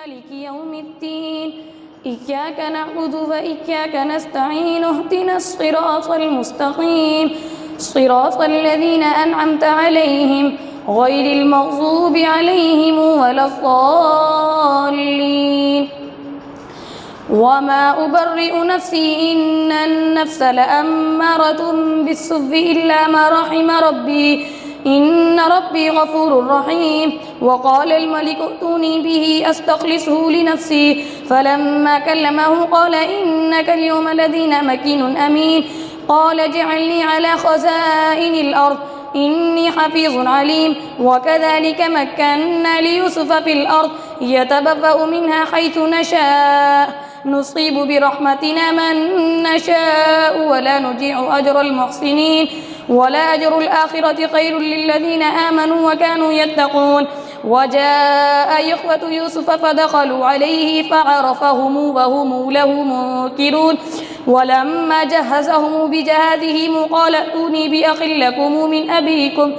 مالك يوم الدين إياك نعبد وإياك نستعين اهدنا الصراط المستقيم صراط الذين أنعمت عليهم غير المغضوب عليهم ولا الضالين. وما أبرئ نفسي إن النفس لأمارة بالسوء إلا ما رحم ربي إن ربي غفور رحيم. وقال الملك ائتوني به أستخلصه لنفسي فلما كلمه قال إنك اليوم لدينا مكين أمين. قال اجعلني على خزائن الأرض إني حفيظ عليم. وكذلك مكنا ليوسف في الأرض يتبوأ منها حيث نشاء نصيب برحمتنا من نشاء ولا نضيع أجر المحسنين ولا أجر الآخرة خير للذين آمنوا وكانوا يتقون. وجاء إخوة يوسف فدخلوا عليه فعرفهم وهم له منكرون. ولما جهزهم بجهازهم قال ائتوني بأخ لكم من أبيكم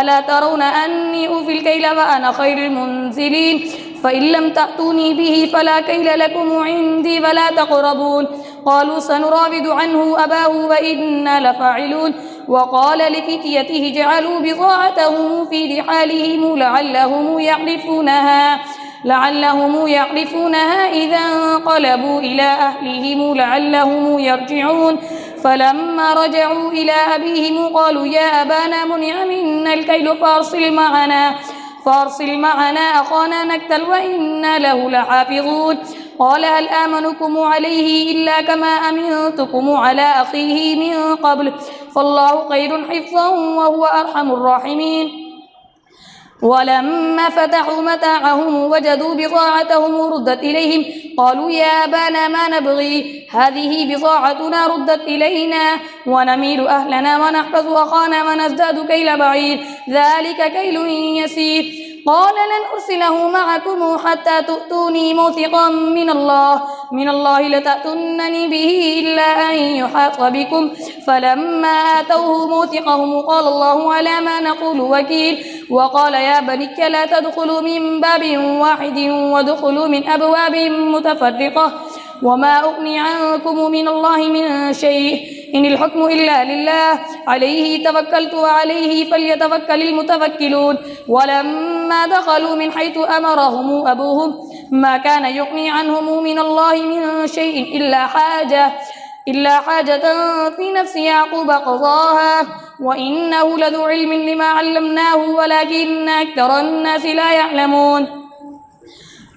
ألا ترون أني أوفي الكيل وأنا خير المنزلين فإن لم تأتوني به فلا كيل لكم عندي ولا تقربون. قالوا سنراود عنه أباه وإنا لفاعلون. وقال لفتيته اجعلوا بضاعتهم في رحالهم لعلهم يعرفونها إذا انقلبوا إلى أهلهم لعلهم يرجعون. فلما رجعوا إلى أبيهم قالوا يا أبانا منع منا الكيل فارسل معنا أخانا نكتل وإنا له لحافظون. قال هل آمنكم عليه إلا كما أمنتكم على أخيه من قبل فالله خير حفظا وهو أرحم الراحمين. ولما فتحوا متاعهم وجدوا بضاعتهم ردت إليهم قالوا يا أبانا ما نبغي هذه بضاعتنا ردت إلينا ونميل أهلنا ونحفظ أخانا ونزداد كيل بعير ذلك كيل يسير. قال لن أرسله معكم حتى تؤتوني موثقا من الله لتأتونني به إلا أن يحاط بكم. فلما آتوه موثقهم قال الله على ما نقول وكيل. وقال يا بني لا تدخلوا من باب واحد وادخلوا من أبواب متفرقة وما أغني عنكم من الله من شيء إن الحكم إلا لله عليه توكلت وعليه فليتوكل المتوكلون. ولما دخلوا من حيث أمرهم أبوهم ما كان يغني عنهم من الله من شيء إلا حاجة في نفس يعقوب قضاها وإنه لذو علم لما علمناه ولكن أكثر الناس لا يعلمون.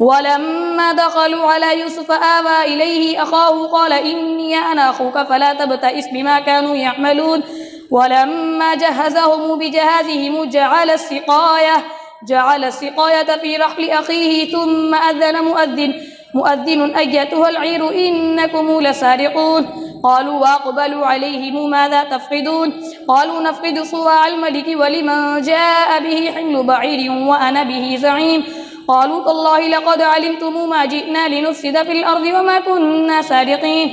ولما دخلوا على يوسف آوى إليه أخاه قال إني أنا أخوك فلا تبتئس بما كانوا يعملون. ولما جهزهم بجهازهم جعل السقاية في رحل أخيه ثم أذن مؤذن أيتها العير إنكم لسارقون. قالوا وأقبلوا عليهم ماذا تفقدون قالوا نفقد صواع الملك ولمن جاء به حمل بعير وأنا به زعيم. قالوا تالله لقد علمتم ما جئنا لنفسد في الأرض وما كنا سارقين.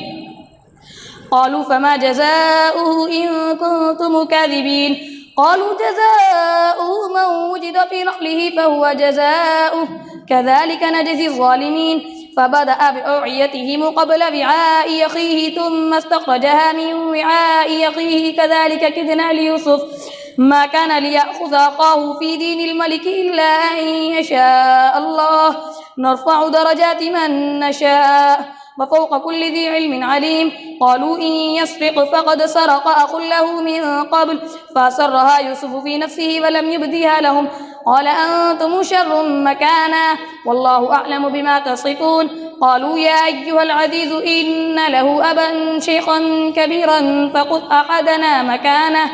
قالوا فما جزاؤه إن كنتم كاذبين قالوا جزاؤه من وجد في رحله فهو جزاؤه كذلك نجزي الظالمين. فبدأ بأوعيتهم قبل وعاء أخيه ثم استخرجها من وعاء أخيه كذلك كدنا ليوسف ما كان ليأخذ أخاه في دين الملك إلا أن يشاء الله نرفع درجات من نشاء وفوق كل ذي علم عليم. قالوا إن يسرق فقد سرق أخ له من قبل فأسرها يوسف في نفسه ولم يبدها لهم قال أنتم شر مكانا والله أعلم بما تصفون. قالوا يا أيها العزيز إن له أبا شيخا كبيرا فخذ أحدنا مكانه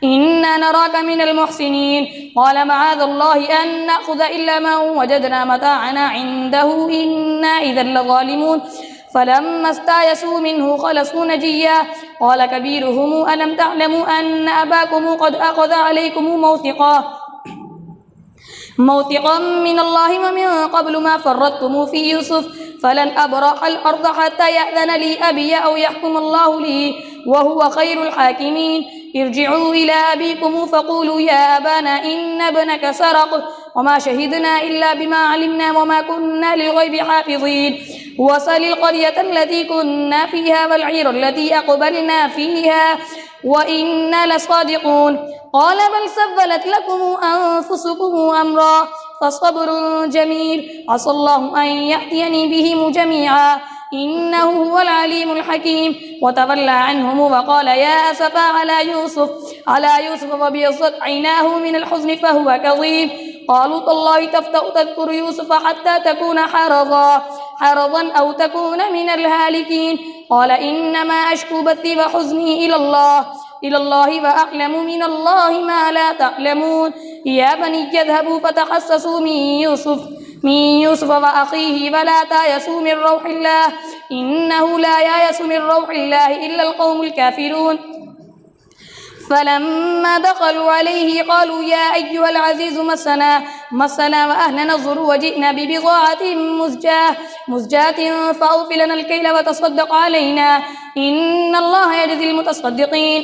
إنا نراك من المحسنين. قال معاذ الله أن نأخذ إلا من وجدنا متاعنا عنده إنا إذا لظالمون. فلما استيئسوا منه خلصوا نجيا قال كبيرهم ألم تعلموا أن أباكم قد أخذ عليكم موثقا من الله ومن قبل ما فرطتم في يوسف فلن أبرح الأرض حتى يأذن لي أبي أو يحكم الله لي وهو خير الحاكمين. ارجعوا إلى أبيكم فقولوا يا أبانا إن ابنك سرق وما شهدنا إلا بما علمنا وما كنا للغيب حافظين وسل القرية التي كنا فيها والعير التي أقبلنا فيها وإنا لصادقون قال بل سولت لكم أنفسكم أمرا فصبر جميل عسى الله أن يأتيني بهم جميعا إنه هو العليم الحكيم وتولى عنهم وقال يا أسفا على يوسف وابيضت عيناه من الحزن فهو كظيم قالوا تالله تفتأ تذكر يوسف حتى تكون حرضا أو تكون من الهالكين قال إنما أشكو بثي وحزني إلى الله وأعلم من الله ما لا تعلمون يا بني اذهبوا فتحسسوا من يوسف وأخيه ولا تيأسوا من روح الله إنه لا ييأس من روح الله إلا القوم الكافرون فلما دخلوا عليه قالوا يا أيها العزيز مسنا وأهلنا الضر وجئنا ببضاعة مزجاة فأوف لنا الكيل وتصدق علينا إن الله يجزي المتصدقين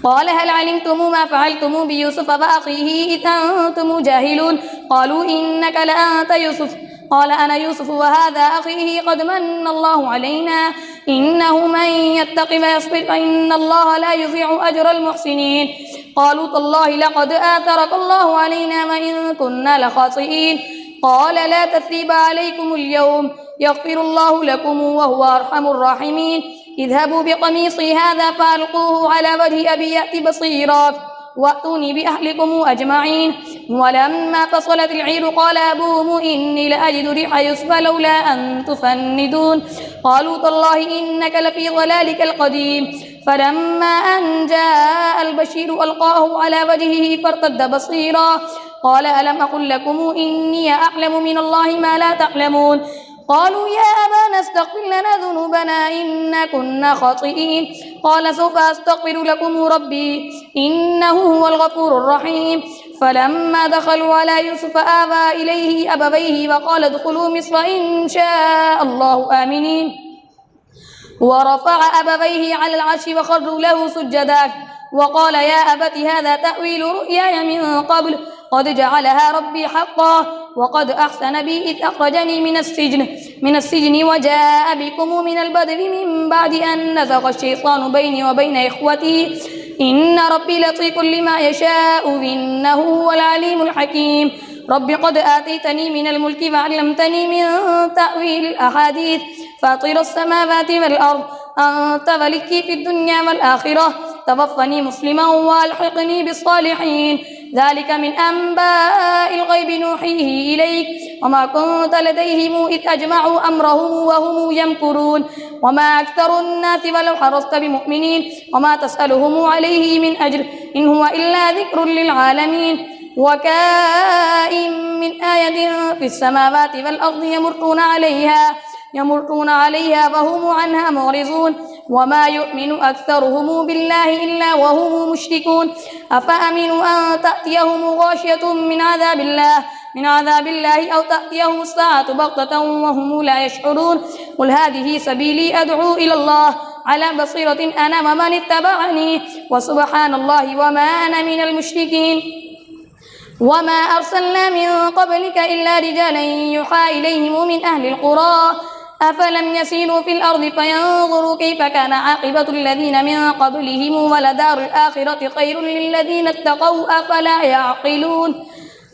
قال هل علمتم ما فعلتم بيوسف وأخيه إذ أنتم جاهلون قالوا إنك لأنت يوسف قال أنا يوسف وهذا أخيه قد من الله علينا إنه من يتق ويصبر فإن الله لا يضيع أجر المحسنين قالوا تالله لقد آثرك الله علينا وإن كنا لخاطئين قال لا تثريب عليكم اليوم يغفر الله لكم وهو أرحم الراحمين اذهبوا بقميصي هذا فألقوه على وجه أبي يأت بصيرا وأتوني بأهلكم أجمعين ولما فصلت العير قال أبوهم إني لأجد ريح يوسف لولا أن تفندون قالوا تالله إنك لفي ضلالك القديم فلما أن جاء البشير ألقاه على وجهه فارتد بصيرا قال ألم أقل لكم إني أعلم من الله ما لا تعلمون قالوا يا أبانا استغفر لنا ذنوبنا إنا كنا خاطئين قال سوف أستغفر لكم ربي إنه هو الغفور الرحيم فلما دخلوا على يوسف آوى إليه أبويه وقال ادخلوا مصر إن شاء الله آمنين ورفع أبويه على العرش وخروا له سجدا وقال يا أبت هذا تأويل رؤياي من قبل قد جعلها ربي حقا وقد أحسن بي إذ أخرجني من السجن وجاء بكم من البدو من بعد أن نزغ الشيطان بيني وبين إخوتي إن ربي لطيف لما يشاء إنه هو العليم الحكيم رب قد آتيتني من الملك وعلمتني من تأويل الأحاديث فاطر السماوات والأرض أنت ولي في الدنيا والآخرة توفني مسلما والحقني بالصالحين ذلك من أنباء الغيب نوحيه إليك وما كنت لديهم إذ أجمعوا أمرهم وهم يمكرون وما أكثر الناس ولو حرصت بمؤمنين وما تسألهم عليه من أجر إن هو إلا ذكر للعالمين وكائن من آية في السماوات والأرض يمرون عليها وهم عنها معرضون وما يؤمن أكثرهم بالله إلا وهم مشركون أفأمنوا أن تأتيهم غاشية من عذاب الله أو تأتيهم الساعة بغتة وهم لا يشعرون قل هذه سبيلي أدعو إلى الله على بصيرة أنا ومن اتبعني وسبحان الله وما أنا من المشركين وما أرسلنا من قبلك إلا رجالا يوحى إليهم من أهل القرى أفلم يسيروا في الأرض فينظروا كيف كان عاقبة الذين من قبلهم ولدار الآخرة خير للذين اتقوا أفلا يعقلون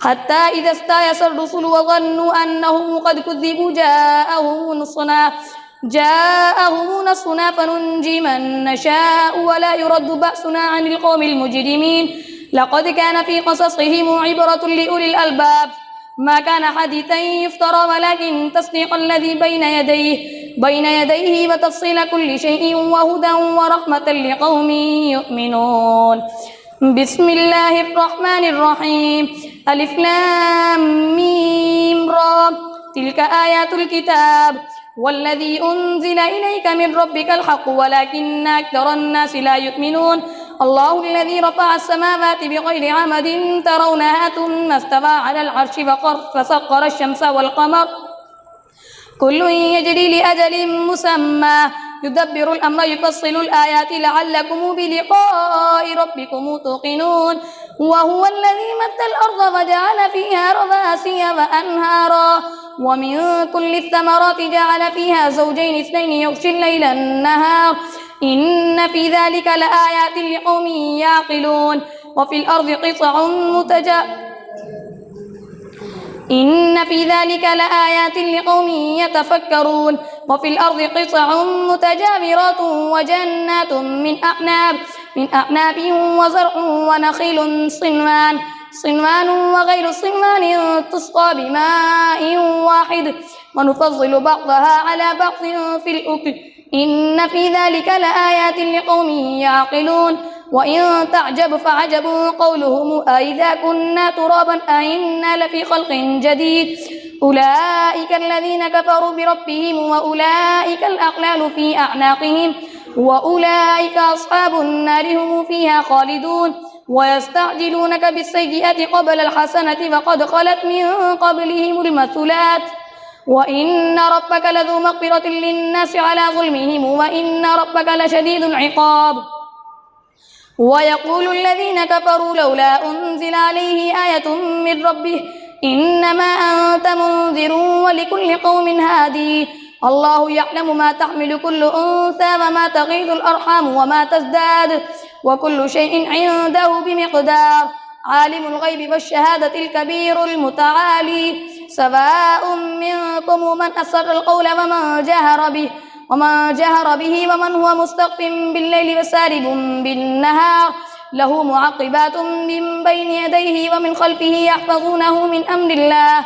حتى إذا استيأس الرسل وظنوا أنهم قد كذبوا جاءهم نصرنا فننجي من نشاء ولا يرد بأسنا عن القوم المجرمين لقد كان في قصصهم عبرة لأولي الألباب ما كان حديثا يفترى ولكن تصديق الذي بين يديه وتفصيل كل شيء وهدى ورحمة لقوم يؤمنون بسم الله الرحمن الرحيم ألف لام ميم را تلك آيات الكتاب والذي أنزل إليك من ربك الحق ولكن أكثر الناس لا يؤمنون الله الذي رفع السماوات بغير عمد ترونها ثم استوى على العرش فسخر الشمس والقمر كل يجري لأجل مسمى يدبر الأمر يفصل الآيات لعلكم بلقاء ربكم توقنون وهو الذي مد الأرض وجعل فيها رواسي وأنهارا ومن كل الثمرات جعل فيها زوجين اثنين يغشي الليل النهار إن في ذلك لآيات لقوم يعقلون وفي الأرض قطع إن في ذلك لآيات لقوم يتفكرون وفي الأرض قطع متجاورات وجنات من أعناب وزرع ونخيل صنوان وغير صنوان تسقى بماء واحد ونفضل بعضها على بعض في الأكل إن في ذلك لآيات لقوم يعقلون وإن تعجب فعجب قولهم أئذا كنا ترابا أئنا لفي خلق جديد أولئك الذين كفروا بربهم وأولئك الأغلال في أعناقهم وأولئك أصحاب النار هم فيها خالدون ويستعجلونك بالسيئة قبل الحسنة وقد خلت من قبلهم المثلات وإن ربك لذو مغفرة للناس على ظلمهم وإن ربك لشديد العقاب ويقول الذين كفروا لولا أنزل عليه آية من ربه إنما أنت منذر ولكل قوم هادي الله يعلم ما تحمل كل أنثى وما تغيض الأرحام وما تزداد وكل شيء عنده بمقدار عالم الغيب والشهادة الكبير المتعالي سواء منكم من أسر القول ومن جهر به ومن هو مستخف بالليل وسارب بالنهار له معقبات من بين يديه ومن خلفه يحفظونه من أمر الله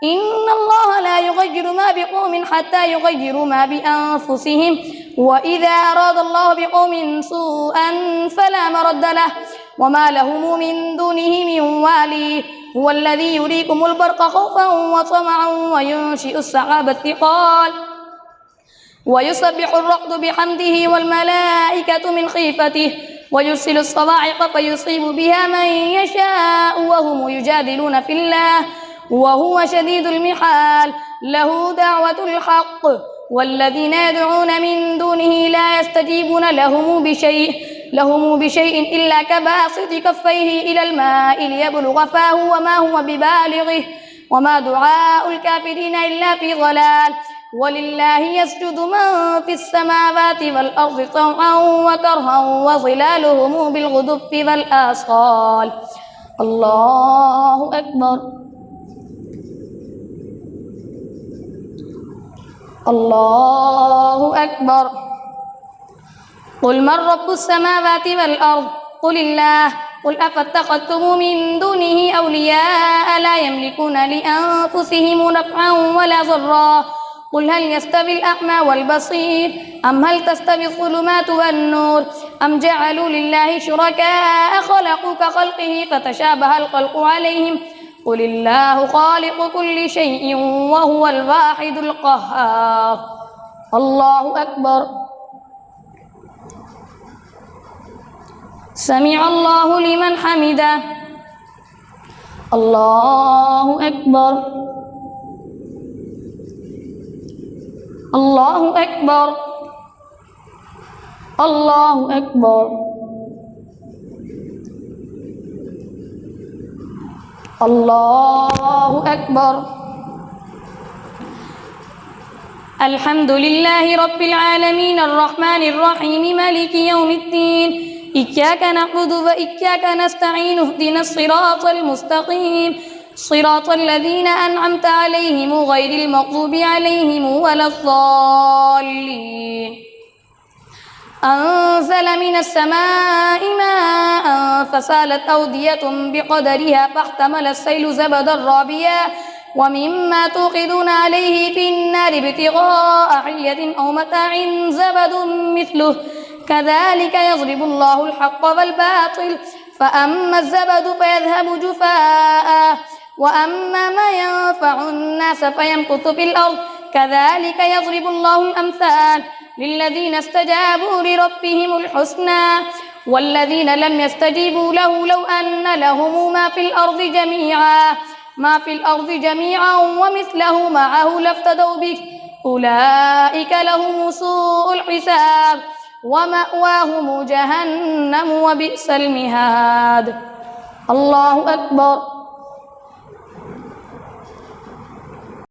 إن الله لا يغير ما بقوم حتى يغيروا ما بأنفسهم وإذا أراد الله بقوم سوءا فلا مرد له وما لهم من دونه من والي هو الذي يريكم البرق خوفا وطمعا وينشئ السحاب الثقال ويسبح الرعد بحمده والملائكة من خيفته ويرسل الصواعق فيصيب بها من يشاء وهم يجادلون في الله وهو شديد المحال له دعوة الحق والذين يدعون من دونه لا يستجيبون لهم بشيء إلا كباسط كفيه إلى الماء ليبلغ فاه وما هو ببالغه وما دعاء الكافرين إلا في ضلال ولله يسجد من في السماوات والأرض طوعا وكرها وظلالهم بالغدو والآصال الله أكبر الله أكبر قل من رب السماوات والأرض قل الله قل أفاتخذتم من دونه أولياء لا يملكون لأنفسهم نفعا ولا ضرا قل هل يستوي الأعمى والبصير أم هل تستوي الظلمات والنور أم جعلوا لله شركاء خلقوا كخلقه فتشابه الخلق عليهم قل الله خالق كل شيء وهو الواحد القهار الله أكبر سمع الله لمن حمده الله أكبر الله أكبر الله أكبر الله أكبر الحمد لله رب العالمين الرحمن الرحيم مالك يوم الدين إياك نعبد وإياك نستعين اهدنا الصراط المستقيم صراط الذين أنعمت عليهم غير المغضوب عليهم ولا الضالين أنزل من السماء ماء فسالت أودية بقدرها فاحتمل السيل زبدا رابيا ومما توقدون عليه في النار ابتغاء حلية أو متاع زبد مثله كذلك يضرب الله الحق والباطل فأما الزبد فيذهب جفاء وأما ما ينفع الناس فيمكث في الأرض كذلك يضرب الله الأمثال للذين استجابوا لربهم الحسنى والذين لم يستجيبوا له لو أن لهم ما في الأرض جميعا ومثله معه لافتدوا به أولئك لهم سوء الحساب ومأواهم جهنم وبئس المهاد الله أكبر